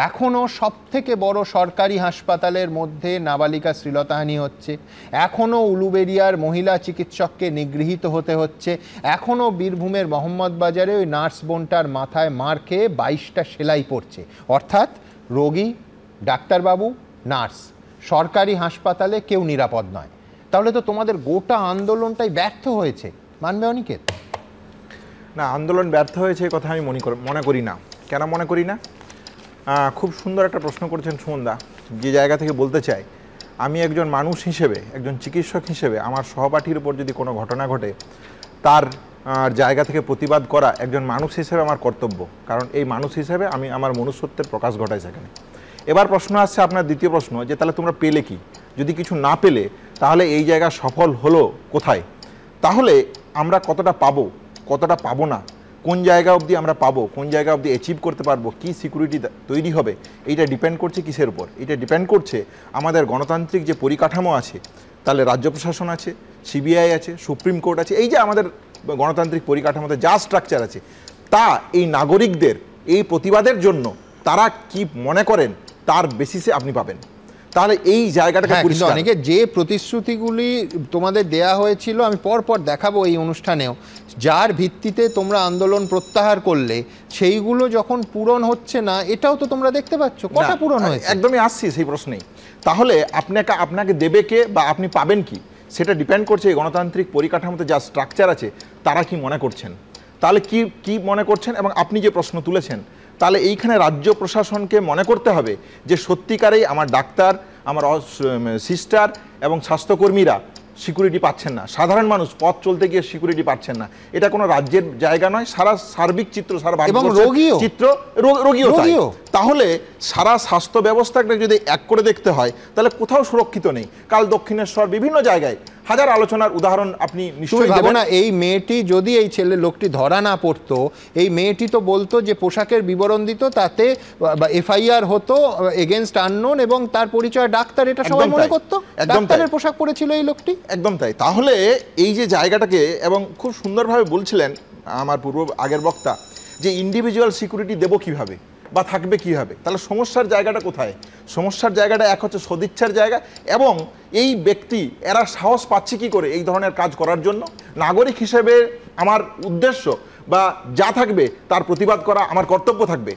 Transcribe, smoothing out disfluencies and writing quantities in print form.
এখনও সবথেকে বড় সরকারি হাসপাতালের মধ্যে নাবালিকা শ্লীলতাহানি হচ্ছে, এখনও উলুবেড়িয়ার মহিলা চিকিৎসককে নিগৃহীত হতে হচ্ছে, এখনও বীরভূমের মোহাম্মদবাজারে ওই নার্স বোনটার মাথায় মার খেয়ে 22টা সেলাই পড়ছে। অর্থাৎ রোগী, ডাক্তারবাবু, নার্স, সরকারি হাসপাতালে কেউ নিরাপদ নয়। তাহলে তো তোমাদের গোটা আন্দোলনটাই ব্যর্থ হয়েছে, মানবে অনিকেত? না, আন্দোলন ব্যর্থ হয়েছে কথা আমি মনে করি না। কেন মনে করি না? খুব সুন্দর একটা প্রশ্ন করেছেন সুমনদা। যে জায়গা থেকে বলতে চাই, আমি একজন মানুষ হিসেবে, একজন চিকিৎসক হিসেবে আমার সহপাঠীর উপর যদি কোনো ঘটনা ঘটে, তার জায়গা থেকে প্রতিবাদ করা একজন মানুষ হিসেবে আমার কর্তব্য। কারণ এই মানুষ হিসেবে আমি আমার মনুষ্যত্বের প্রকাশ ঘটাই সেখানে। এবার প্রশ্ন আসছে আপনার দ্বিতীয় প্রশ্ন, যে তাহলে তোমরা পেলে কি? যদি কিছু না পেলে তাহলে এই জায়গা সফল হলো কোথায়? তাহলে আমরা কতটা পাবো, কতটা পাবো না, কোন জায়গা অবধি আমরা পাবো, কোন জায়গা অবধি অ্যাচিভ করতে পারবো, কি সিকিউরিটি তৈরি হবে, এইটা ডিপেন্ড করছে কিসের উপর? এটা ডিপেন্ড করছে আমাদের গণতান্ত্রিক যে পরিকাঠামো আছে, তাহলে রাজ্য প্রশাসন আছে, সিবিআই আছে, সুপ্রিম কোর্ট আছে, এই যে আমাদের গণতান্ত্রিক পরিকাঠামোতে যা স্ট্রাকচার আছে, তা এই নাগরিকদের এই প্রতিবাদের জন্য তারা কি মনে করেন তার বেসিসে আপনি পাবেন। তাহলে এই জায়গাটাকে অনেকে যে প্রতিশ্রুতিগুলি তোমাদের দেয়া হয়েছিল, আমি পরপর দেখাবো এই অনুষ্ঠানেও, যার ভিত্তিতে তোমরা আন্দোলন প্রত্যাহার করলে, সেইগুলো যখন পূরণ হচ্ছে না, এটাও তো তোমরা দেখতে পাচ্ছ। কটা পূরণ হয়েছে? একদমই আসছি সেই প্রশ্নেই। তাহলে আপনাকে দেবে কে বা আপনি পাবেন কি, সেটা ডিপেন্ড করছে এই গণতান্ত্রিক পরিকাঠামোতে যা স্ট্রাকচার আছে তারা কি মনে করছেন। তাহলে কি মনে করছেন, এবং আপনি যে প্রশ্ন তুলেছেন, তাহলে এইখানে রাজ্য প্রশাসনকে মনে করতে হবে যে সত্যিকারেই আমার ডাক্তার, আমার সিস্টার এবং স্বাস্থ্যকর্মীরা সিকিউরিটি পাচ্ছেন না, সাধারণ মানুষ পথ চলতে গিয়ে সিকিউরিটি পাচ্ছেন না। এটা কোনো রাজ্যের জায়গা নয়, সারা সার্বিক চিত্র, সারা চিত্র, রোগীও। তাহলে সারা স্বাস্থ্য ব্যবস্থাকে যদি এক করে দেখতে হয়, তাহলে কোথাও সুরক্ষিত নেই। কাল দক্ষিণেশ্বর, বিভিন্ন জায়গায় হাজার আলোচনার উদাহরণ আপনি নিশ্চয়ই ভাবো না। এই মেয়েটি যদি, এই ছেলে লোকটি ধরা না পড়তো, এই মেয়েটি তো বলতো যে পোশাকের বিবরণ দিত, তাতে এফআইআর হতো এগেইনস্ট আননোন, এবং তার পরিচয় ডাক্তার, এটা সবাই মনে করতো ডাক্তারের পোশাক পরেছিল এই লোকটি। একদম তাই। তাহলে এই যে জায়গাটাকে, এবং খুব সুন্দরভাবে বলছিলেন আমার আগের বক্তা, যে ইন্ডিভিজুয়াল সিকিউরিটি দেবো কিভাবে বা থাকবে কিভাবে, তাহলে সমস্যার জায়গাটা কোথায়? সমস্যার জায়গাটা এক হচ্ছে সদিচ্ছার জায়গা, এবং এই ব্যক্তি এরা সাহস পাচ্ছে কি করে এই ধরনের কাজ করার জন্য। নাগরিক হিসেবে আমার উদ্দেশ্য বা যা থাকবে তার প্রতিবাদ করা আমার কর্তব্য থাকবে।